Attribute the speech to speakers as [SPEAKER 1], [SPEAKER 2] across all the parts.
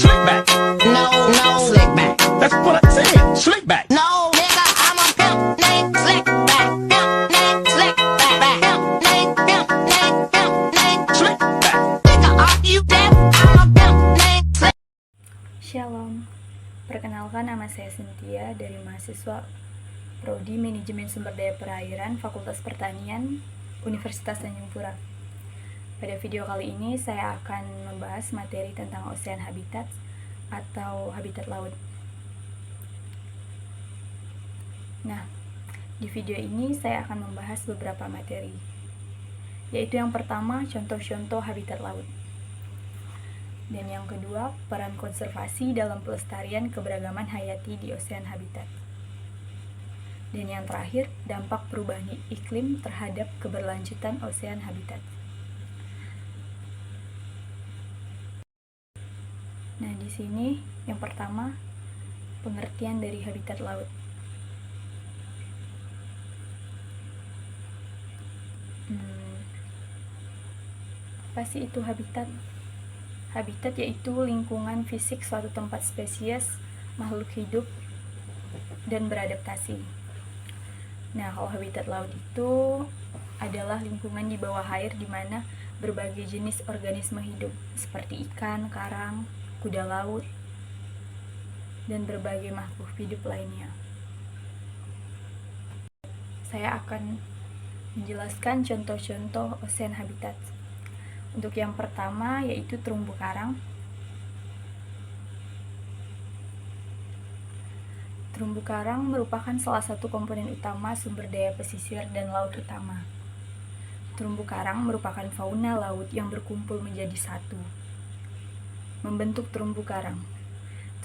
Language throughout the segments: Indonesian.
[SPEAKER 1] Slick back.
[SPEAKER 2] No, no, slick back.
[SPEAKER 1] That's what I said. Slick back.
[SPEAKER 2] No, nigga, I'm a pimp named Slick back. Pimp named Slick back. Pimp named, pimp named, pimp named
[SPEAKER 1] Slick back.
[SPEAKER 2] Nigga, are you deaf? I'm a pimp named Slick.
[SPEAKER 3] Shalom, perkenalkan nama saya Cynthia dari mahasiswa Prodi Manajemen Sumber Daya Perairan Fakultas Pertanian Universitas Tanjung Pura. Pada video kali ini saya akan membahas materi tentang ocean habitat atau habitat laut. Nah, di video ini saya akan membahas beberapa materi, yaitu yang pertama contoh-contoh habitat laut, dan yang kedua peran konservasi dalam pelestarian keberagaman hayati di ocean habitat, dan yang terakhir dampak perubahan iklim terhadap keberlanjutan ocean habitat. Nah, di sini yang pertama pengertian dari habitat laut. Apa sih itu habitat? Habitat yaitu lingkungan fisik suatu tempat spesies makhluk hidup dan beradaptasi. Nah, kalau habitat laut itu adalah lingkungan di bawah air di mana berbagai jenis organisme hidup seperti ikan, karang, kuda laut, dan berbagai makhluk hidup lainnya. Saya akan menjelaskan contoh-contoh ocean habitat. Untuk yang pertama yaitu terumbu karang. Terumbu karang merupakan salah satu komponen utama sumber daya pesisir dan laut utama. Terumbu karang merupakan fauna laut yang berkumpul menjadi satu, membentuk terumbu karang.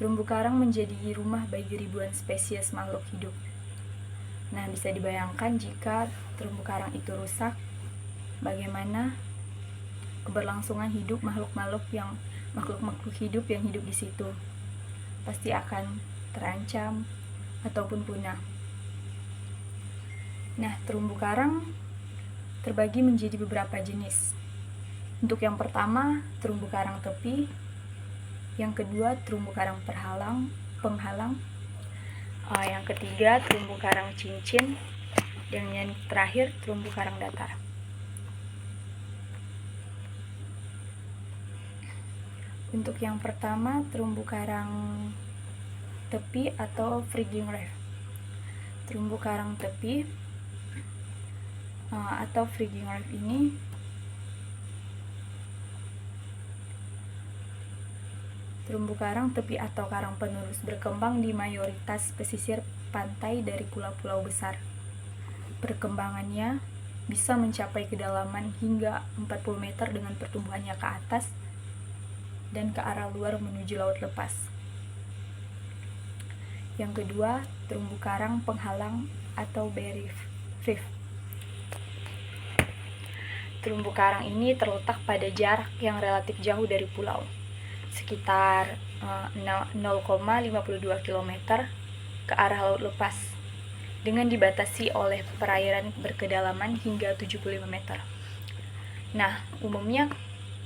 [SPEAKER 3] Terumbu karang menjadi rumah bagi ribuan spesies makhluk hidup. Nah, bisa dibayangkan jika terumbu karang itu rusak, bagaimana keberlangsungan hidup makhluk-makhluk hidup yang hidup di situ pasti akan terancam ataupun punah. Nah, terumbu karang terbagi menjadi beberapa jenis. Untuk yang pertama, terumbu karang tepi. Yang kedua, terumbu karang penghalang. Yang ketiga, terumbu karang cincin. Dan yang terakhir, terumbu karang datar. Untuk yang pertama, terumbu karang tepi atau frigging reef. Terumbu karang tepi atau frigging reef ini terumbu karang tepi atau karang penerus berkembang di mayoritas pesisir pantai dari pulau-pulau besar. Perkembangannya bisa mencapai kedalaman hingga 40 meter dengan pertumbuhannya ke atas dan ke arah luar menuju laut lepas. Yang kedua, terumbu karang penghalang atau bay reef. Terumbu karang ini terletak pada jarak yang relatif jauh dari pulau, sekitar 0,52 km ke arah laut lepas, dengan dibatasi oleh perairan berkedalaman hingga 75 meter. Nah, umumnya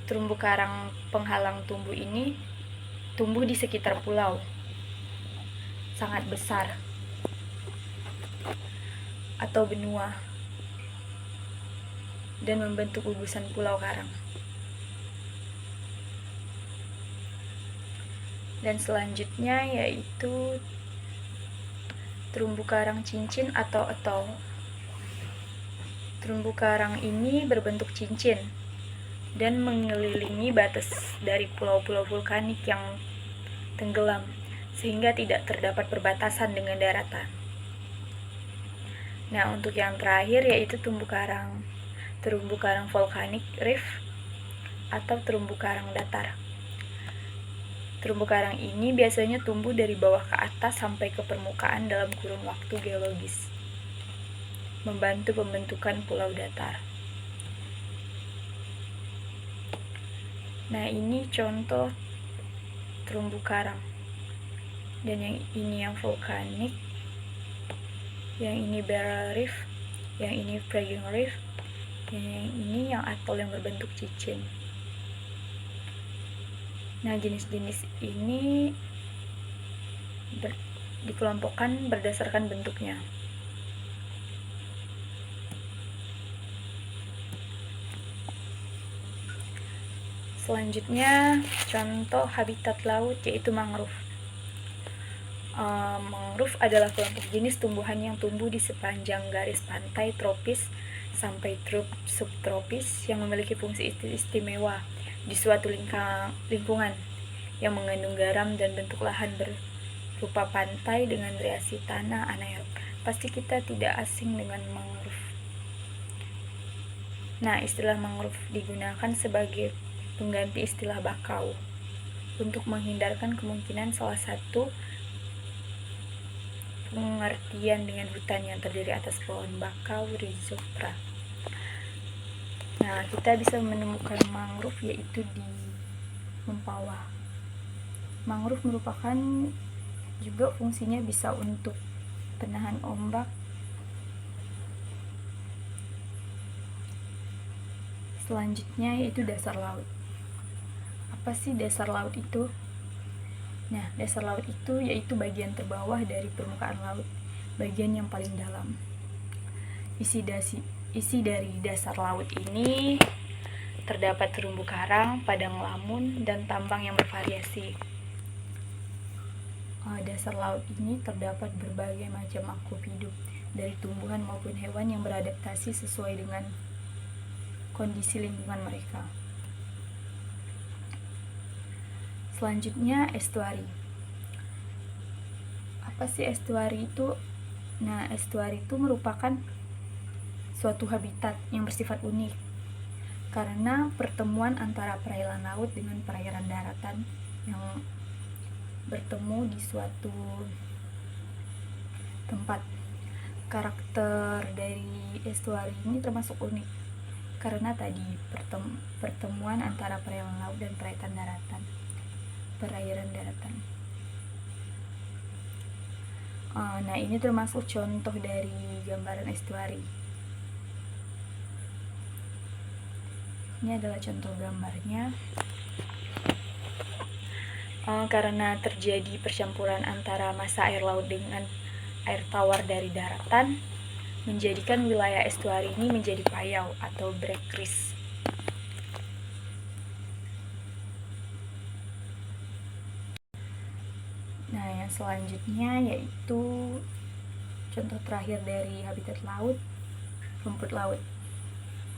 [SPEAKER 3] terumbu karang penghalang tumbuh di sekitar pulau sangat besar atau benua dan membentuk gugusan pulau karang. Dan selanjutnya yaitu terumbu karang cincin atau atoll. Terumbu karang ini berbentuk cincin dan mengelilingi batas dari pulau-pulau vulkanik yang tenggelam, sehingga tidak terdapat perbatasan dengan daratan. Nah, untuk yang terakhir yaitu terumbu karang volcanic reef atau terumbu karang datar. Terumbu karang ini biasanya tumbuh dari bawah ke atas sampai ke permukaan dalam kurun waktu geologis, membantu pembentukan pulau datar. Nah, ini contoh terumbu karang. Dan yang ini yang vulkanik, yang ini barrel reef, yang ini frigging reef, yang ini yang atoll yang berbentuk cincin. Nah, jenis-jenis ini dikelompokkan berdasarkan bentuknya. Selanjutnya, contoh habitat laut yaitu mangrove. Mangrove adalah kelompok jenis tumbuhan yang tumbuh di sepanjang garis pantai tropis sampai subtropis yang memiliki fungsi istimewa di suatu lingkungan yang mengandung garam dan bentuk lahan berupa pantai dengan variasi tanah anaerob. Pasti kita tidak asing dengan mangrove. Nah, istilah mangrove digunakan sebagai pengganti istilah bakau untuk menghindarkan kemungkinan salah satu pengertian dengan hutan yang terdiri atas pohon bakau rhizophyra. Nah, kita bisa menemukan mangrove yaitu di Mempawah. Mangrove merupakan juga fungsinya bisa untuk penahan ombak. Selanjutnya yaitu dasar laut. Apa sih dasar laut itu? Nah, dasar laut itu yaitu bagian terbawah dari permukaan laut, bagian yang paling dalam. Isi dari dasar laut ini terdapat terumbu karang, padang lamun, dan tambang yang bervariasi. Dasar laut ini terdapat berbagai macam makhluk hidup, dari tumbuhan maupun hewan yang beradaptasi sesuai dengan kondisi lingkungan mereka. Selanjutnya, estuari. Apa sih estuari itu? Nah, estuari itu merupakan suatu habitat yang bersifat unik karena pertemuan antara perairan laut dengan perairan daratan yang bertemu di suatu tempat. Karakter dari estuari ini termasuk unik karena tadi pertemuan antara perairan laut dan perairan daratan. Nah, ini termasuk contoh dari gambaran estuari. Ini adalah contoh gambarnya. Karena terjadi percampuran antara massa air laut dengan air tawar dari daratan, menjadikan wilayah estuari ini menjadi payau atau breakris. Nah, yang selanjutnya yaitu contoh terakhir dari habitat laut, rumput laut.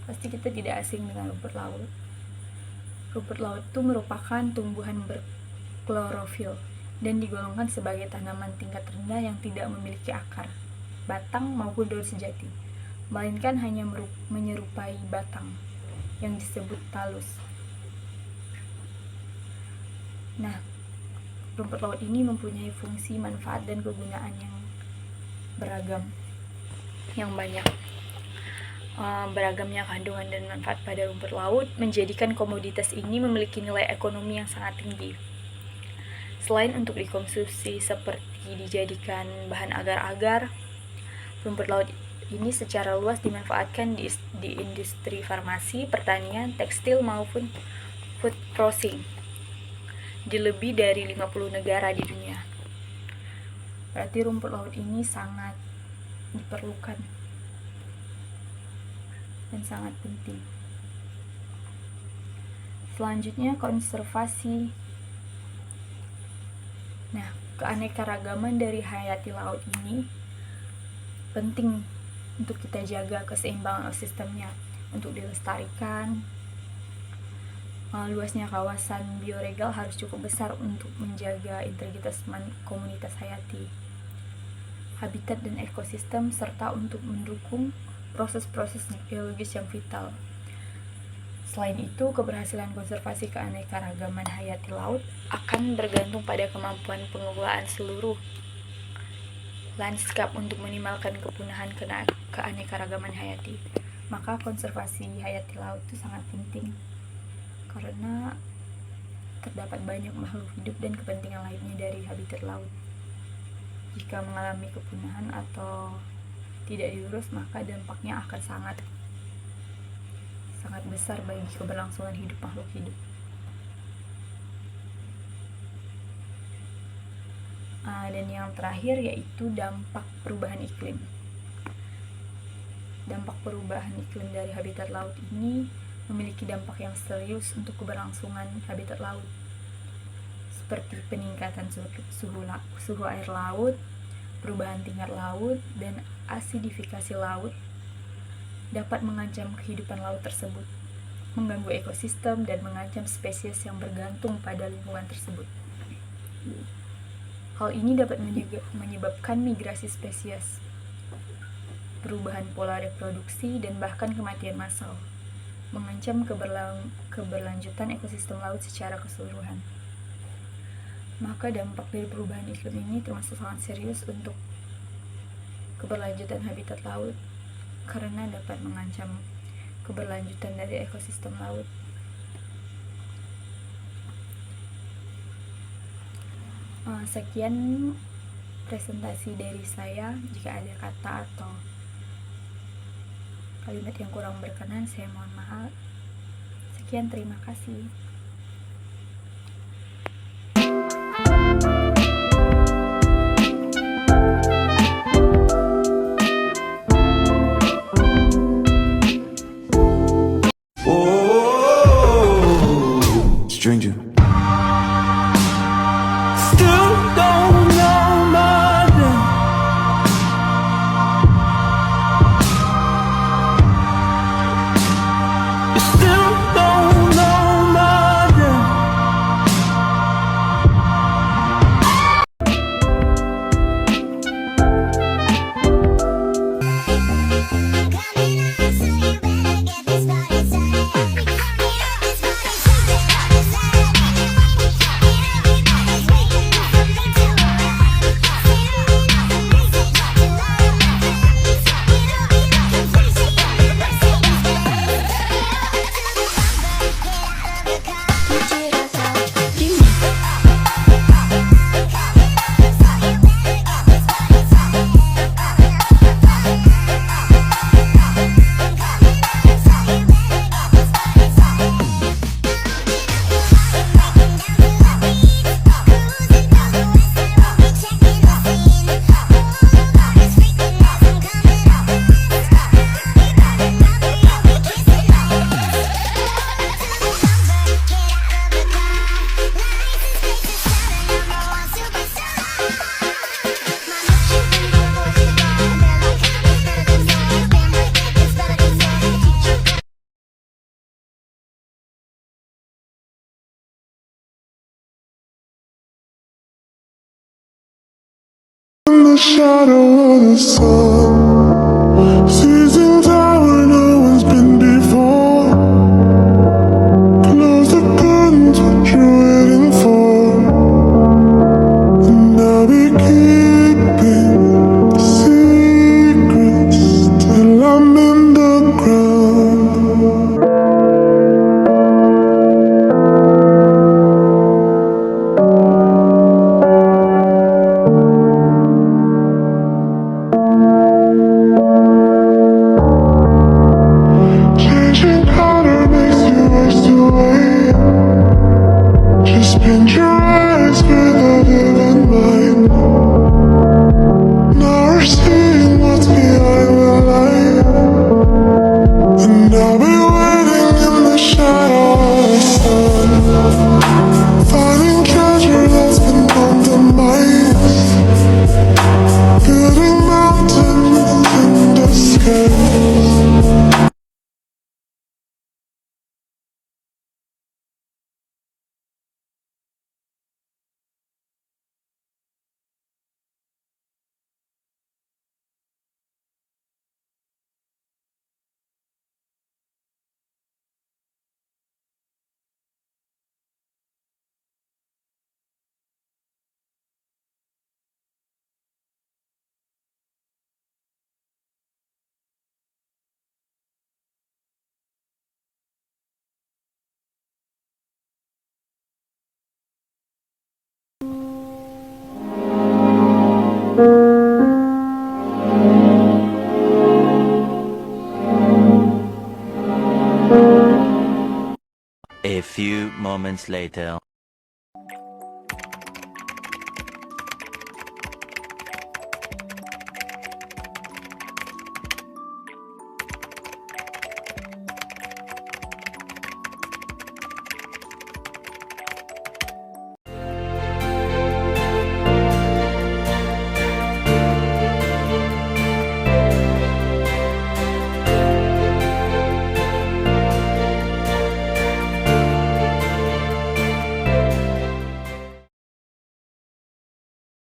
[SPEAKER 3] Pasti kita tidak asing dengan rumput laut. Rumput laut itu merupakan tumbuhan berklorofil dan digolongkan sebagai tanaman tingkat rendah yang tidak memiliki akar, batang maupun daun sejati, melainkan hanya menyerupai batang yang disebut talus. Nah, rumput laut ini mempunyai fungsi, manfaat, dan kegunaan yang beragam, yang banyak. Beragamnya kandungan dan manfaat pada rumput laut menjadikan komoditas ini memiliki nilai ekonomi yang sangat tinggi. Selain untuk dikonsumsi seperti dijadikan bahan agar-agar, rumput laut ini secara luas dimanfaatkan di industri farmasi, pertanian, tekstil, maupun food processing di lebih dari 50 negara di dunia. Berarti rumput laut ini sangat diperlukan dan sangat penting. Selanjutnya, konservasi. Nah, keanekaragaman dari hayati laut ini penting untuk kita jaga keseimbangan ekosistemnya untuk dilestarikan. Luasnya kawasan bioregal harus cukup besar untuk menjaga integritas komunitas hayati, habitat dan ekosistem, serta untuk mendukung proses-proses biologis yang vital. Selain itu, keberhasilan konservasi keanekaragaman hayati laut akan bergantung pada kemampuan pengelolaan seluruh lanskap untuk minimalkan kepunahan keanekaragaman hayati. Maka konservasi hayati laut itu sangat penting karena terdapat banyak makhluk hidup dan kepentingan lainnya dari habitat laut. Jika mengalami kepunahan atau tidak diurus, maka dampaknya akan sangat besar bagi keberlangsungan hidup makhluk hidup. Dan yang terakhir yaitu dampak perubahan iklim. Dampak perubahan iklim dari habitat laut ini memiliki dampak yang serius untuk keberlangsungan habitat laut, seperti peningkatan suhu air laut, perubahan tingkat laut, dan asidifikasi laut dapat mengancam kehidupan laut tersebut, mengganggu ekosistem, dan mengancam spesies yang bergantung pada lingkungan tersebut. Hal ini dapat menyebabkan migrasi spesies, perubahan pola reproduksi, dan bahkan kematian massal, mengancam keberlanjutan ekosistem laut secara keseluruhan. Maka dampak dari perubahan iklim ini termasuk sangat serius untuk keberlanjutan habitat laut, karena dapat mengancam keberlanjutan dari ekosistem laut. Sekian presentasi dari saya. Jika ada kata atau kalimat yang kurang berkenan, saya mohon maaf. Sekian, terima kasih.
[SPEAKER 1] Stranger.
[SPEAKER 4] Still don't know my name. You still don't know my name.
[SPEAKER 5] In the shadow of the sun, seizing power no one's been before. Close the curtains, what you're waiting for. And I'll be keeping the secrets till I'm in the ground. Changing color makes you waste away. Just bend your eyes with a vivid mind. Now we're seeing what's behind the light. And I'll be waiting in the shadow of the sun, finding treasure that's been compromised, building mountains in the sky.
[SPEAKER 6] A few moments later.